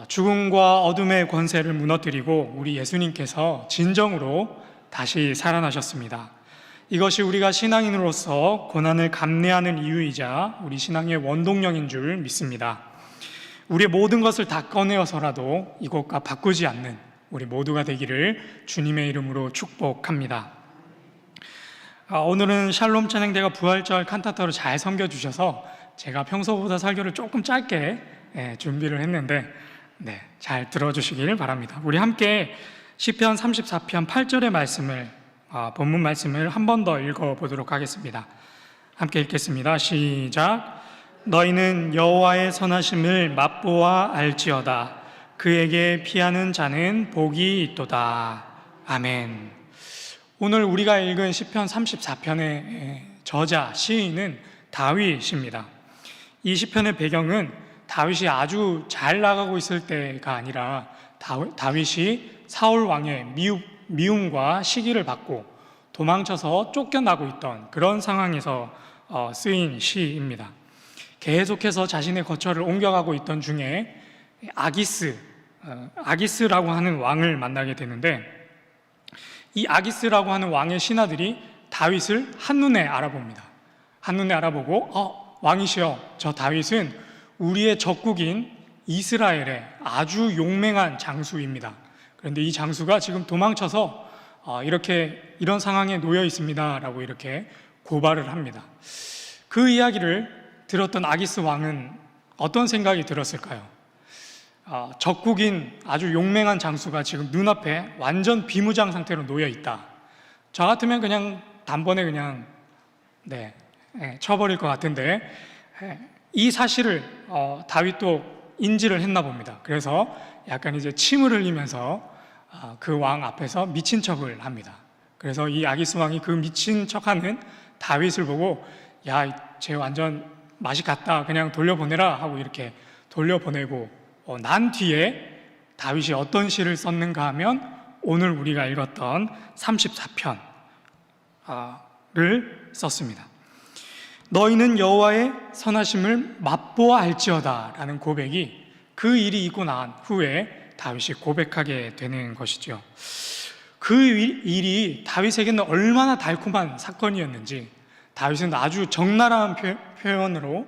죽음과 어둠의 권세를 무너뜨리고 우리 예수님께서 진정으로 다시 살아나셨습니다. 이것이 우리가 신앙인으로서 고난을 감내하는 이유이자 우리 신앙의 원동력인 줄 믿습니다. 우리의 모든 것을 다 꺼내어서라도 이것과 바꾸지 않는 우리 모두가 되기를 주님의 이름으로 축복합니다. 오늘은 샬롬 찬양대가 부활절 칸타타로 잘 섬겨주셔서 제가 평소보다 설교를 조금 짧게 준비를 했는데 잘 들어주시길 바랍니다. 우리 함께 시편 34편 8절의 말씀을 본문 말씀을 한 번 더 읽어보도록 하겠습니다. 함께 읽겠습니다. 시작. 너희는 여호와의 선하심을 맛보아 알지어다. 그에게 피하는 자는 복이 있도다. 아멘. 오늘 우리가 읽은 시편 34편의 저자 시인은 다윗입니다. 이 시편의 배경은 다윗이 아주 잘 나가고 있을 때가 아니라 다윗이 사울 왕의 미움과 시기를 받고 도망쳐서 쫓겨나고 있던 그런 상황에서 쓰인 시입니다. 계속해서 자신의 거처를 옮겨가고 있던 중에 아기스라고 하는 왕을 만나게 되는데, 이 아기스라고 하는 왕의 신하들이 다윗을 한눈에 알아봅니다. 한눈에 알아보고 왕이시여, 저 다윗은 우리의 적국인 이스라엘의 아주 용맹한 장수입니다. 그런데 이 장수가 지금 도망쳐서 이런 상황에 놓여 있습니다 라고 이렇게 고발을 합니다. 그 이야기를 들었던 아기스 왕은 어떤 생각이 들었을까요? 적국인 아주 용맹한 장수가 지금 눈앞에 완전 비무장 상태로 놓여 있다. 저 같으면 그냥 단번에 그냥 쳐버릴 것 같은데, 이 사실을 다윗도 인지를 했나 봅니다. 그래서 약간 이제 침을 흘리면서 그 왕 앞에서 미친 척을 합니다. 그래서 이 아기스 왕이 그 미친 척하는 다윗을 보고 야, 쟤 완전 맛이 갔다, 그냥 돌려보내라 하고 이렇게 돌려보내고 난 뒤에 다윗이 어떤 시를 썼는가 하면 오늘 우리가 읽었던 34편을 썼습니다. 너희는 여호와의 선하심을 맛보아 알지어다 라는 고백이, 그 일이 있고 난 후에 다윗이 고백하게 되는 것이죠. 그 일이 다윗에게는 얼마나 달콤한 사건이었는지 다윗은 아주 적나라한 표현으로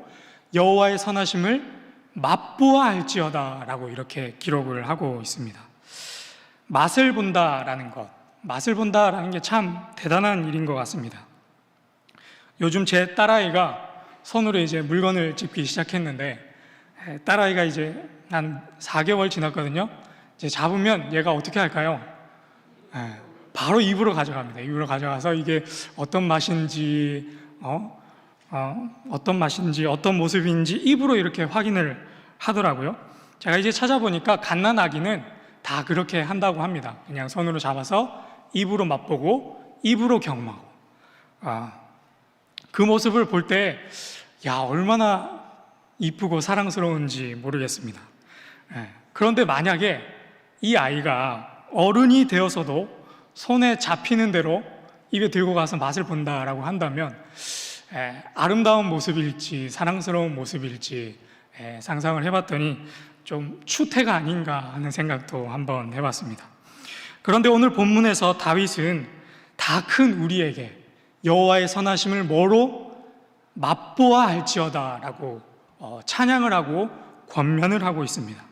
여호와의 선하심을 맛보아 알지어다 라고 이렇게 기록을 하고 있습니다. 맛을 본다라는 게 참 대단한 일인 것 같습니다. 요즘 제 딸아이가 손으로 이제 물건을 짚기 시작했는데, 딸아이가 이제 한 4개월 지났거든요. 이제 잡으면 얘가 어떻게 할까요? 바로 입으로 가져갑니다. 입으로 가져가서 이게 어떤 맛인지, 어떤 모습인지 입으로 이렇게 확인을 하더라고요. 제가 이제 찾아보니까 갓난아기는 다 그렇게 한다고 합니다. 그냥 손으로 잡아서 입으로 맛보고 입으로 경험하고. 그 모습을 볼 때 얼마나 이쁘고 사랑스러운지 모르겠습니다. 그런데 만약에 이 아이가 어른이 되어서도 손에 잡히는 대로 입에 들고 가서 맛을 본다라고 한다면 아름다운 모습일지 사랑스러운 모습일지 상상을 해봤더니 좀 추태가 아닌가 하는 생각도 한번 해봤습니다. 그런데 오늘 본문에서 다윗은 다 큰 우리에게 여호와의 선하심을 뭐로 맛보아 알지어다 라고 찬양을 하고 권면을 하고 있습니다.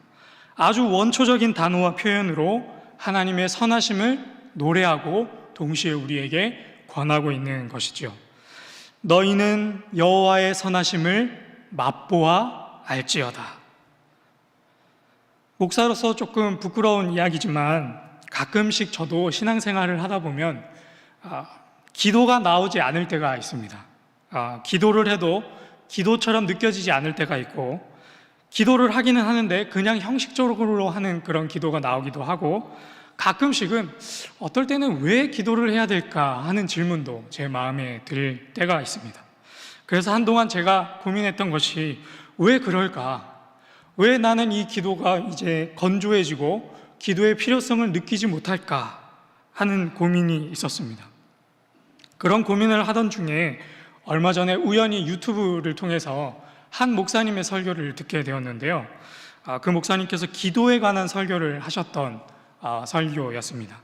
아주 원초적인 단어와 표현으로 하나님의 선하심을 노래하고 동시에 우리에게 권하고 있는 것이죠. 너희는 여호와의 선하심을 맛보아 알지어다. 목사로서 조금 부끄러운 이야기지만 가끔씩 저도 신앙생활을 하다 보면 기도가 나오지 않을 때가 있습니다. 기도를 해도 기도처럼 느껴지지 않을 때가 있고, 기도를 하기는 하는데 그냥 형식적으로 하는 그런 기도가 나오기도 하고, 가끔씩은 어떨 때는 왜 기도를 해야 될까 하는 질문도 제 마음에 들 때가 있습니다. 그래서 한동안 제가 고민했던 것이 왜 그럴까? 왜 나는 이 기도가 이제 건조해지고 기도의 필요성을 느끼지 못할까 하는 고민이 있었습니다. 그런 고민을 하던 중에 얼마 전에 우연히 유튜브를 통해서 한 목사님의 설교를 듣게 되었는데요. 그 목사님께서 기도에 관한 설교를 하셨던 설교였습니다.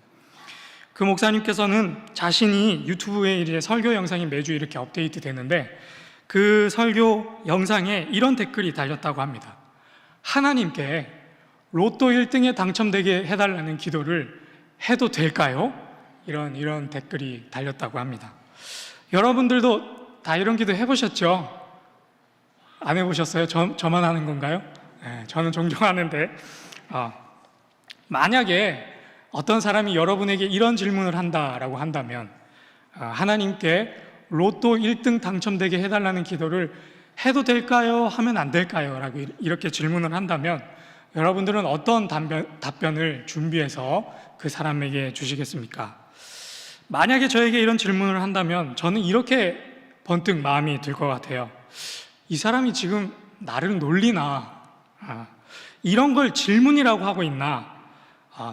그 목사님께서는 자신이 유튜브에 이제 설교 영상이 매주 이렇게 업데이트 되는데 그 설교 영상에 이런 댓글이 달렸다고 합니다. 하나님께 로또 1등에 당첨되게 해달라는 기도를 해도 될까요? 이런 댓글이 달렸다고 합니다. 여러분들도 다 이런 기도 해보셨죠? 안 해보셨어요? 저만 하는 건가요? 네, 저는 종종 하는데 만약에 어떤 사람이 여러분에게 이런 질문을 한다라고 한다면 하나님께 로또 1등 당첨되게 해달라는 기도를 해도 될까요? 하면 안 될까요? 라고 이렇게 질문을 한다면 여러분들은 어떤 답변을 준비해서 그 사람에게 주시겠습니까? 만약에 저에게 이런 질문을 한다면 저는 이렇게 번뜩 마음이 들 것 같아요. 이 사람이 지금 나를 놀리나? 이런 걸 질문이라고 하고 있나?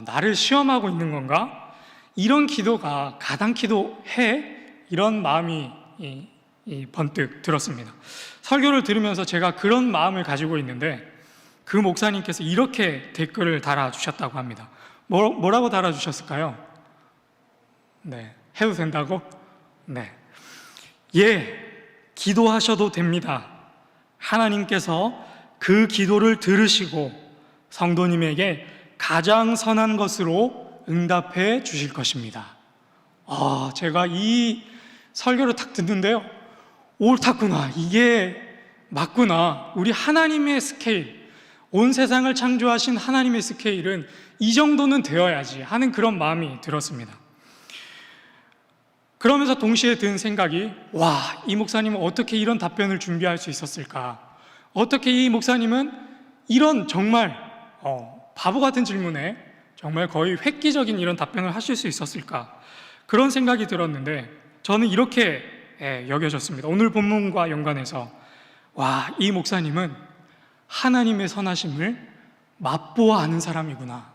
나를 시험하고 있는 건가? 이런 기도가 가당 기도해? 이런 마음이 번뜩 들었습니다. 설교를 들으면서 제가 그런 마음을 가지고 있는데 그 목사님께서 이렇게 댓글을 달아주셨다고 합니다. 뭐라고 달아주셨을까요? 네, 해도 된다고? 네. 예, 기도하셔도 됩니다. 하나님께서 그 기도를 들으시고 성도님에게 가장 선한 것으로 응답해 주실 것입니다. 제가 이 설교를 딱 듣는데요. 옳다구나. 이게 맞구나. 우리 하나님의 스케일, 온 세상을 창조하신 하나님의 스케일은 이 정도는 되어야지 하는 그런 마음이 들었습니다. 그러면서 동시에 든 생각이 이 목사님은 어떻게 이런 답변을 준비할 수 있었을까? 어떻게 이 목사님은 이런 정말 바보 같은 질문에 정말 거의 획기적인 이런 답변을 하실 수 있었을까? 그런 생각이 들었는데 저는 이렇게 여겨졌습니다. 오늘 본문과 연관해서 이 목사님은 하나님의 선하심을 맛보아 아는 사람이구나.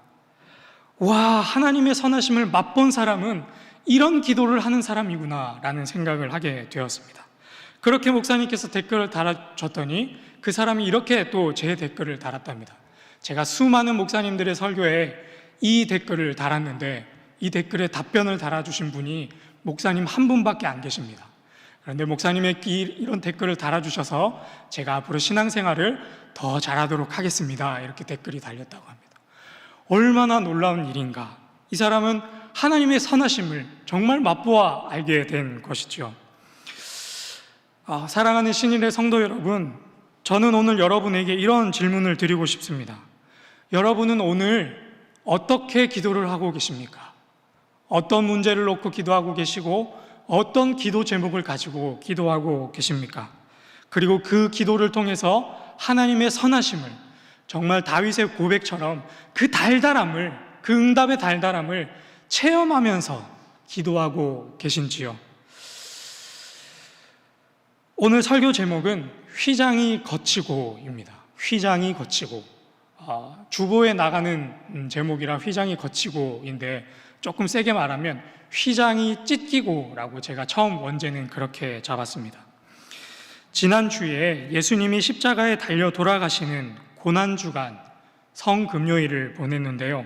하나님의 선하심을 맛본 사람은 이런 기도를 하는 사람이구나 라는 생각을 하게 되었습니다. 그렇게 목사님께서 댓글을 달아줬더니 그 사람이 이렇게 또 제 댓글을 달았답니다. 제가 수많은 목사님들의 설교에 이 댓글을 달았는데 이 댓글에 답변을 달아주신 분이 목사님 한 분밖에 안 계십니다. 그런데 목사님의 이런 댓글을 달아주셔서 제가 앞으로 신앙생활을 더 잘하도록 하겠습니다. 이렇게 댓글이 달렸다고 합니다. 얼마나 놀라운 일인가. 이 사람은 하나님의 선하심을 정말 맛보아 알게 된 것이죠. 사랑하는 신일의 성도 여러분, 저는 오늘 여러분에게 이런 질문을 드리고 싶습니다. 여러분은 오늘 어떻게 기도를 하고 계십니까? 어떤 문제를 놓고 기도하고 계시고 어떤 기도 제목을 가지고 기도하고 계십니까? 그리고 그 기도를 통해서 하나님의 선하심을 정말 다윗의 고백처럼 그 달달함을, 그 응답의 달달함을 체험하면서 기도하고 계신지요? 오늘 설교 제목은 휘장이 거치고입니다. 휘장이 거치고. 주보에 나가는 제목이라 휘장이 거치고인데 조금 세게 말하면 휘장이 찢기고라고 제가 처음 원제는 그렇게 잡았습니다. 지난주에 예수님이 십자가에 달려 돌아가시는 고난주간 성금요일을 보냈는데요.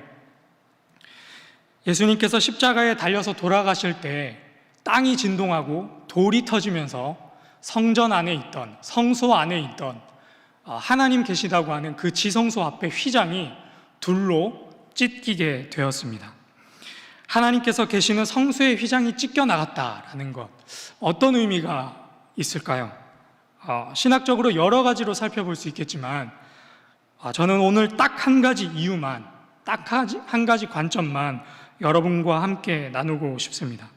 예수님께서 십자가에 달려서 돌아가실 때 땅이 진동하고 돌이 터지면서 성전 안에 있던, 성소 안에 있던 하나님 계시다고 하는 그 지성소 앞에 휘장이 둘로 찢기게 되었습니다. 하나님께서 계시는 성소의 휘장이 찢겨나갔다라는 것, 어떤 의미가 있을까요? 신학적으로 여러 가지로 살펴볼 수 있겠지만 저는 오늘 딱 한 가지 이유만, 딱 한 가지 관점만 여러분과 함께 나누고 싶습니다.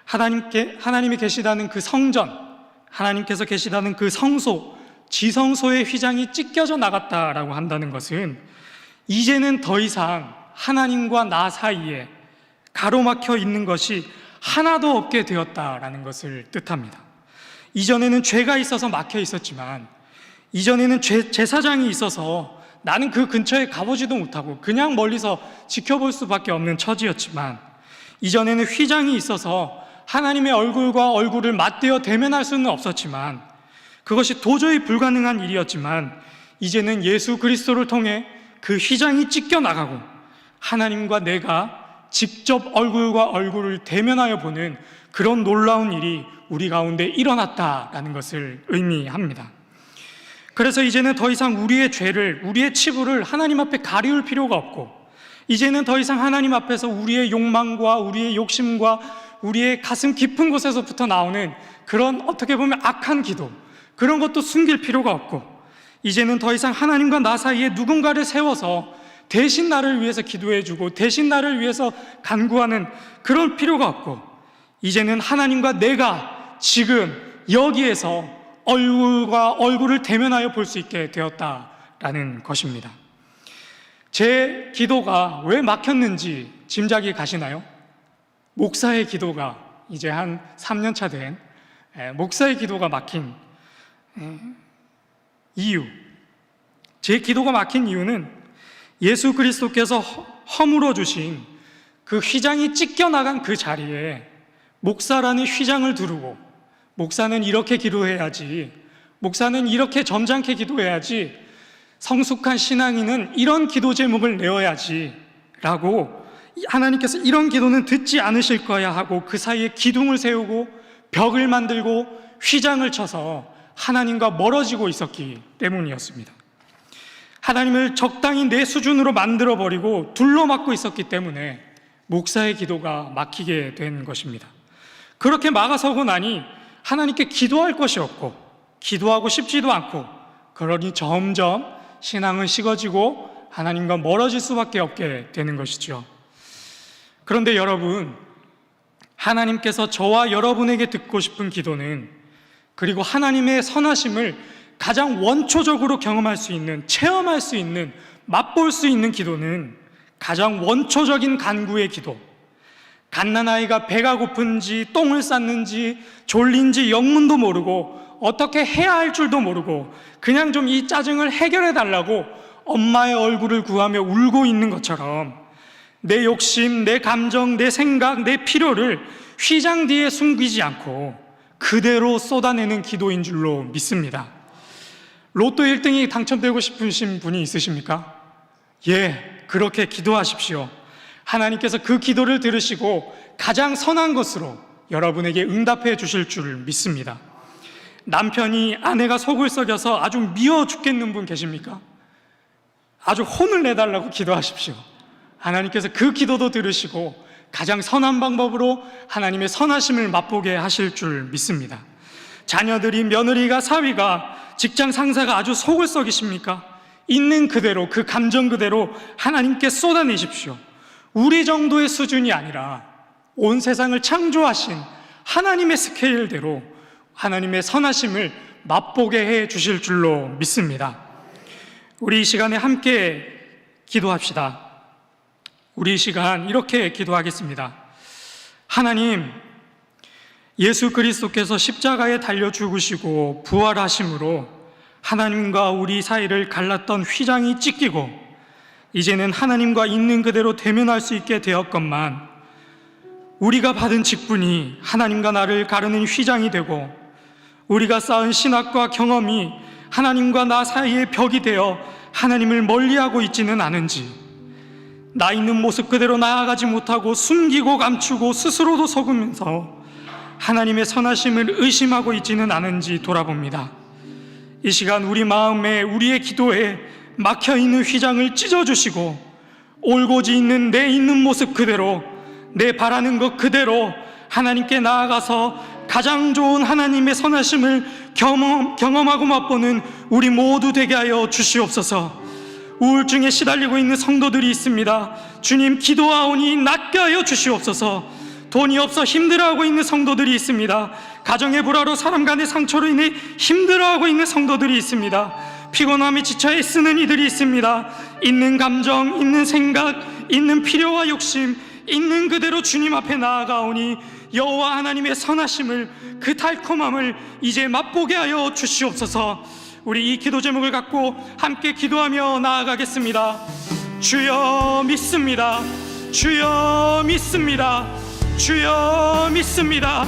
하나님이 계시다는 그 성전, 하나님께서 계시다는 그 성소, 지성소의 휘장이 찢겨져 나갔다라고 한다는 것은 이제는 더 이상 하나님과 나 사이에 가로막혀 있는 것이 하나도 없게 되었다라는 것을 뜻합니다. 이전에는 죄가 있어서 막혀 있었지만, 이전에는 제사장이 있어서 나는 그 근처에 가보지도 못하고 그냥 멀리서 지켜볼 수밖에 없는 처지였지만, 이전에는 휘장이 있어서 하나님의 얼굴과 얼굴을 맞대어 대면할 수는 없었지만, 그것이 도저히 불가능한 일이었지만, 이제는 예수 그리스도를 통해 그 휘장이 찢겨 나가고 하나님과 내가 직접 얼굴과 얼굴을 대면하여 보는 그런 놀라운 일이 우리 가운데 일어났다라는 것을 의미합니다. 그래서 이제는 더 이상 우리의 죄를, 우리의 치부를 하나님 앞에 가리울 필요가 없고, 이제는 더 이상 하나님 앞에서 우리의 욕망과 우리의 욕심과 우리의 가슴 깊은 곳에서부터 나오는 그런 어떻게 보면 악한 기도, 그런 것도 숨길 필요가 없고, 이제는 더 이상 하나님과 나 사이에 누군가를 세워서 대신 나를 위해서 기도해주고 대신 나를 위해서 간구하는 그런 필요가 없고, 이제는 하나님과 내가 지금 여기에서 얼굴과 얼굴을 대면하여 볼 수 있게 되었다라는 것입니다. 제 기도가 왜 막혔는지 짐작이 가시나요? 목사의 기도가 이제 한 3년 차 된 목사의 기도가 막힌 이유, 제 기도가 막힌 이유는 예수 그리스도께서 허물어 주신 그 휘장이 찢겨나간 그 자리에 목사라는 휘장을 두르고, 목사는 이렇게 기도해야지, 목사는 이렇게 점잖게 기도해야지, 성숙한 신앙인은 이런 기도 제목을 내어야지 라고 하나님께서 이런 기도는 듣지 않으실 거야 하고 그 사이에 기둥을 세우고 벽을 만들고 휘장을 쳐서 하나님과 멀어지고 있었기 때문이었습니다. 하나님을 적당히 내 수준으로 만들어버리고 둘러막고 있었기 때문에 목사의 기도가 막히게 된 것입니다. 그렇게 막아서고 나니 하나님께 기도할 것이 없고 기도하고 싶지도 않고, 그러니 점점 신앙은 식어지고 하나님과 멀어질 수밖에 없게 되는 것이죠. 그런데 여러분, 하나님께서 저와 여러분에게 듣고 싶은 기도는, 그리고 하나님의 선하심을 가장 원초적으로 경험할 수 있는, 체험할 수 있는, 맛볼 수 있는 기도는 가장 원초적인 간구의 기도, 갓난아이가 배가 고픈지 똥을 쌌는지 졸린지 영문도 모르고 어떻게 해야 할 줄도 모르고 그냥 좀 이 짜증을 해결해 달라고 엄마의 얼굴을 구하며 울고 있는 것처럼 내 욕심, 내 감정, 내 생각, 내 필요를 휘장 뒤에 숨기지 않고 그대로 쏟아내는 기도인 줄로 믿습니다. 로또 1등이 당첨되고 싶으신 분이 있으십니까? 예, 그렇게 기도하십시오. 하나님께서 그 기도를 들으시고 가장 선한 것으로 여러분에게 응답해 주실 줄 믿습니다. 남편이 아내가 속을 썩여서 아주 미워 죽겠는 분 계십니까? 아주 혼을 내달라고 기도하십시오. 하나님께서 그 기도도 들으시고 가장 선한 방법으로 하나님의 선하심을 맛보게 하실 줄 믿습니다. 자녀들이, 며느리가, 사위가, 직장 상사가 아주 속을 썩이십니까? 있는 그대로, 그 감정 그대로 하나님께 쏟아내십시오. 우리 정도의 수준이 아니라 온 세상을 창조하신 하나님의 스케일대로 하나님의 선하심을 맛보게 해 주실 줄로 믿습니다. 우리 이 시간에 함께 기도합시다. 우리 이 시간 이렇게 기도하겠습니다. 하나님, 예수 그리스도께서 십자가에 달려 죽으시고 부활하심으로 하나님과 우리 사이를 갈랐던 휘장이 찢기고 이제는 하나님과 있는 그대로 대면할 수 있게 되었건만, 우리가 받은 직분이 하나님과 나를 가르는 휘장이 되고 우리가 쌓은 신학과 경험이 하나님과 나 사이의 벽이 되어 하나님을 멀리하고 있지는 않은지, 나 있는 모습 그대로 나아가지 못하고 숨기고 감추고 스스로도 속으면서 하나님의 선하심을 의심하고 있지는 않은지 돌아봅니다. 이 시간 우리 마음에, 우리의 기도에 막혀있는 휘장을 찢어주시고 올곧이 있는 내 있는 모습 그대로, 내 바라는 것 그대로 하나님께 나아가서 가장 좋은 하나님의 선하심을 경험하고 맛보는 우리 모두 되게 하여 주시옵소서. 우울증에 시달리고 있는 성도들이 있습니다. 주님, 기도하오니 낫게 하여 주시옵소서. 돈이 없어 힘들어하고 있는 성도들이 있습니다. 가정의 불화로 사람 간의 상처로 인해 힘들어하고 있는 성도들이 있습니다. 피곤함에 지쳐 애쓰는 이들이 있습니다. 있는 감정, 있는 생각, 있는 필요와 욕심, 있는 그대로 주님 앞에 나아가오니 여호와 하나님의 선하심을, 그 달콤함을 이제 맛보게 하여 주시옵소서. 우리 이 기도 제목을 갖고 함께 기도하며 나아가겠습니다. 주여 믿습니다. 주여 믿습니다. 주여 믿습니다.